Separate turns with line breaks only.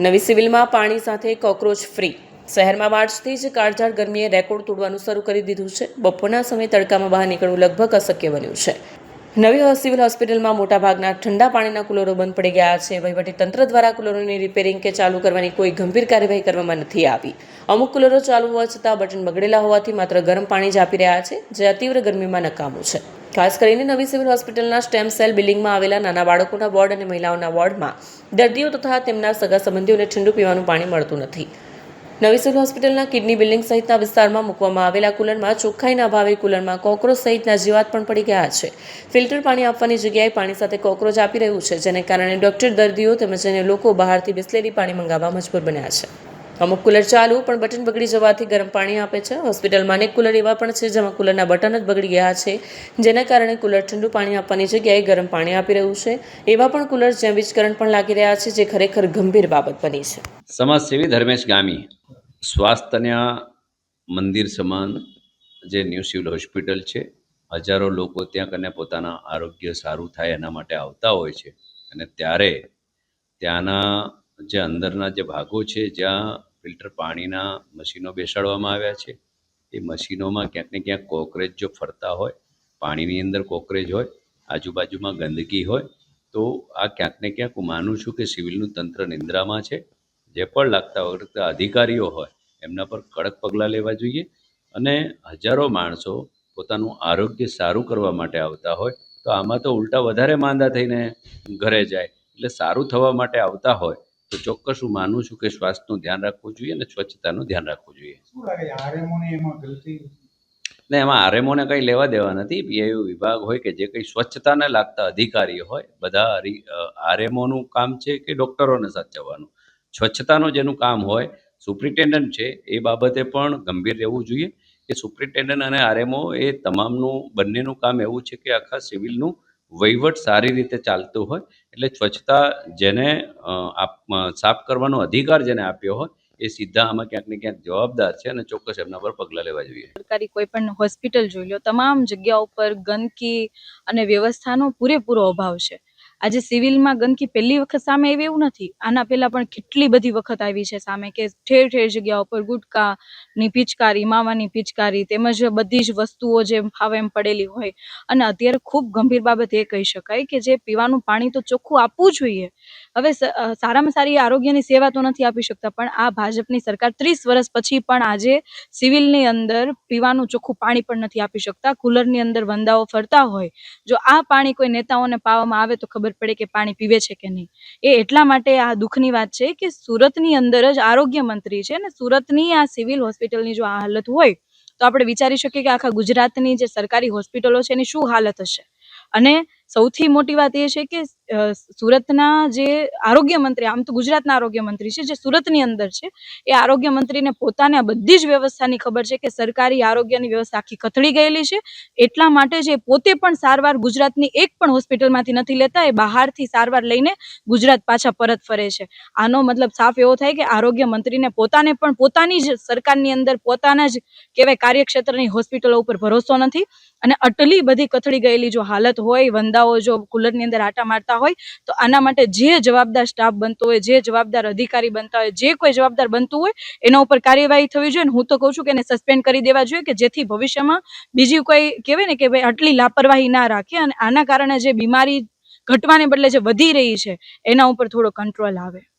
નવી સિવિલમાં પાણી સાથે કોક્રોચ ફ્રી. શહેરમાં માર્ચથી જ કાળઝાળ ગરમીએ રેકોર્ડ તોડવાનું શરૂ કરી દીધું છે. બપોરના સમયે તડકામાં બહાર નીકળવું લગભગ અશક્ય બન્યું છે. નવી સિવિલ હોસ્પિટલમાં મોટાભાગના ઠંડા પાણીના કુલરો બંધ પડી ગયા છે. વહીવટીતંત્ર દ્વારા કુલરોની રિપેરિંગ કે ચાલુ કરવાની કોઈ ગંભીર કાર્યવાહી કરવામાં નથી આવી. અમુક કુલરો ચાલુ હોવા છતાં બટન બગડેલા હોવાથી માત્ર ગરમ પાણી જ આપી રહ્યા છે, જે અતિવ્ર ગરમીમાં નકામું છે. ખાસ કરીને નવી સિવિલ હોસ્પિટલના સ્ટેમ સેલ બિલ્ડિંગમાં આવેલા નાના બાળકોના વોર્ડ અને મહિલાઓના વોર્ડમાં દર્દીઓ તથા તેમના સગા સંબંધીઓને ઠંડુ પીવાનું પાણી મળતું નથી. નવી સિવિલ હોસ્પિટલના કિડની બિલ્ડિંગ સહિતના વિસ્તારમાં મૂકવામાં આવેલા કુલરમાં ચોખ્ખાઈના અભાવે કુલરમાં કોક્રોચ સહિતના જીવાત પણ પડી ગયા છે. ફિલ્ટર પાણી આપવાની જગ્યાએ પાણી સાથે કોક્રોચ આપી રહ્યું છે, જેને કારણે ડોક્ટર, દર્દીઓ તેમજ અન્ય લોકો બહારથી બિસ્લેરી પાણી મંગાવવા મજબૂર બન્યા છે. અમુક કુલર ચાલુ પણ બટન બગડી જવાથી ગરમ પાણી આપે છે. હોસ્પિટલમાં અનેક કુલર એવા પણ છે જેમાં કુલરના બટન જ બગડી ગયા છે, જેના કારણે કુલર ઠંડુ પાણી આપવાની જગ્યાએ ગરમ પાણી આપી રહ્યું છે. એવા પણ કુલર જ્યાં વીજ કરંટ પણ લાગી રહ્યા છે, જે ખરેખર ગંભીર બાબત બની છે.
સમાજસેવી ધર્મેશ ગામી સ્વાસ્થ્યના મંદિર સમાન જે ન્યૂ સિવિલ હોસ્પિટલ છે, હજારો લોકો ત્યાં કને પોતાના આરોગ્ય સારું થાય એના માટે આવતા હોય છે. અને ત્યારે ત્યાંના જે અંદરના જે ભાગો છે, જ્યાં ફિલ્ટર પાણીના મશીનો બેસાડવામાં આવ્યા છે, એ મશીનોમાં ક્યાંક ને ક્યાંક કોકરેજ જો ફરતા હોય, પાણીની અંદર કોકરેજ હોય, આજુબાજુમાં ગંદકી હોય, તો આ ક્યાંક ને ક્યાંક હું માનું છું કે સિવિલનું તંત્ર નિંદ્રામાં છે. જે પણ લાગતા વખતે અધિકારીઓ હોય એમના પર કડક પગલાં લેવા જોઈએ. અને હજારો માણસો પોતાનું આરોગ્ય સારું કરવા માટે આવતા હોય, તો આમાં તો ઉલટા વધારે માંદા થઈને ઘરે જાય. એટલે સારું થવા માટે આવતા હોય તો ચોક્કસ હું માનું છું કે સ્વાસ્થ્યનું ધ્યાન રાખવું જોઈએ અને સ્વચ્છતાનું ધ્યાન રાખવું જોઈએ. ને એમાં આરએમઓને કંઈ લેવા દેવા નથી. પીઆઈયુ વિભાગ હોય કે જે કંઈ સ્વચ્છતાને લાગતા અધિકારીઓ હોય, બધા આરએમઓનું કામ છે કે ડૉક્ટરોને સાચવવાનું. સ્વચ્છતાનું જેનું કામ હોય, સુપ્રિન્ટેન્ડન્ટ છે, એ બાબતે પણ ગંભીર રહેવું જોઈએ કે સુપ્રિન્ટેન્ડન્ટ અને આરએમઓ એ તમામનું બંનેનું કામ એવું છે કે આખા સિવિલનું વહીવટ સારી રીતે ચાલતું હોય. એટલે સ્વચ્છતા જેને સાફ કરવાનો અધિકાર જેને આપ્યો હોય એ સીધા આમાં ક્યાંક ને ક્યાંક જવાબદાર છે અને ચોક્કસ એમના પર પગલાં લેવા જોઈએ.
સરકારી કોઈ પણ હોસ્પિટલ જોઈ લો, તમામ જગ્યાઓ પર ગંદકી અને વ્યવસ્થાનો પૂરેપૂરો અભાવ છે. આજે સિવિલમાં ગંદકી પહેલી વખત સામે આવી એવું નથી. આના પહેલાં પણ કેટલી બધી વખત આવી છે સામે, કે ઠેર ઠેર જગ્યાઓ પર ગુટકાની પિચકારી, માવાની પિચકારી, તેમજ બધી જ વસ્તુઓ જે ફાવે એમ પડેલી હોય. અને અત્યારે ખૂબ ગંભીર બાબત એ કહી શકાય કે જે પીવાનું પાણી તો ચોખ્ખું આપવું જોઈએ. હવે સારામાં સારી આરોગ્યની સેવા તો નથી આપી શકતા, પણ આ ભાજપની સરકાર 30 વર્ષ પછી પણ આજે સિવિલની અંદર પીવાનું ચોખ્ખું પાણી પણ નથી આપી શકતા. કુલરની અંદર વંદાઓ ફરતા હોય. જો આ પાણી કોઈ નેતાઓને પાવામાં આવે તો ખબર પડે કે પાણી પીવે છે કે નહીં. એ એટલા માટે આ દુઃખની વાત છે કે સુરતની અંદર જ આરોગ્ય મંત્રી છે, અને સુરતની આ સિવિલ હોસ્પિટલની જો આ હાલત હોય તો આપણે વિચારી શકીએ કે આખા ગુજરાતની જે સરકારી હોસ્પિટલો છે એની શું હાલત હશે. અને સૌથી મોટી વાત એ છે કે સુરતના જે આરોગ્ય મંત્રી, આમ તો ગુજરાતના આરોગ્ય મંત્રી છે, જે સુરતની અંદર છે, એ આરોગ્ય મંત્રીને પોતાને આ બધી જ વ્યવસ્થાની ખબર છે કે સરકારી આરોગ્યની વ્યવસ્થા આખી કથળી ગયેલી છે. એટલા માટે જ પોતે પણ સારવાર ગુજરાતની એક પણ હોસ્પિટલમાંથી નથી લેતા, એ બહારથી સારવાર લઈને ગુજરાત પાછા પરત ફરે છે. આનો મતલબ સાફ એવો થાય કે આરોગ્ય મંત્રીને પોતાને પણ પોતાની જ સરકારની અંદર પોતાના જ કહેવાય કાર્યક્ષેત્રની હોસ્પિટલો ઉપર ભરોસો નથી. અને આટલી બધી કથળી ગયેલી જો હાલત હોય, વંદાઓ જો કુલરની અંદર આટા મારતા હોય, તો આના માટે જે જવાબદાર સ્ટાફ બનતો હોય, જે જવાબદાર અધિકારી બનતા હોય, જે કોઈ જવાબદાર બનતું હોય, એના ઉપર કાર્યવાહી થવી જોઈએ. હું તો કહું છું કે એને સસ્પેન્ડ કરી દેવા જોઈએ, કે જેથી ભવિષ્યમાં બીજી કોઈ કહેવાય ને કે ભાઈ આટલી લાપરવાહી ના રાખે અને આના કારણે જે બીમારી ઘટવાને બદલે જે વધી રહી છે એના ઉપર થોડો કંટ્રોલ આવે.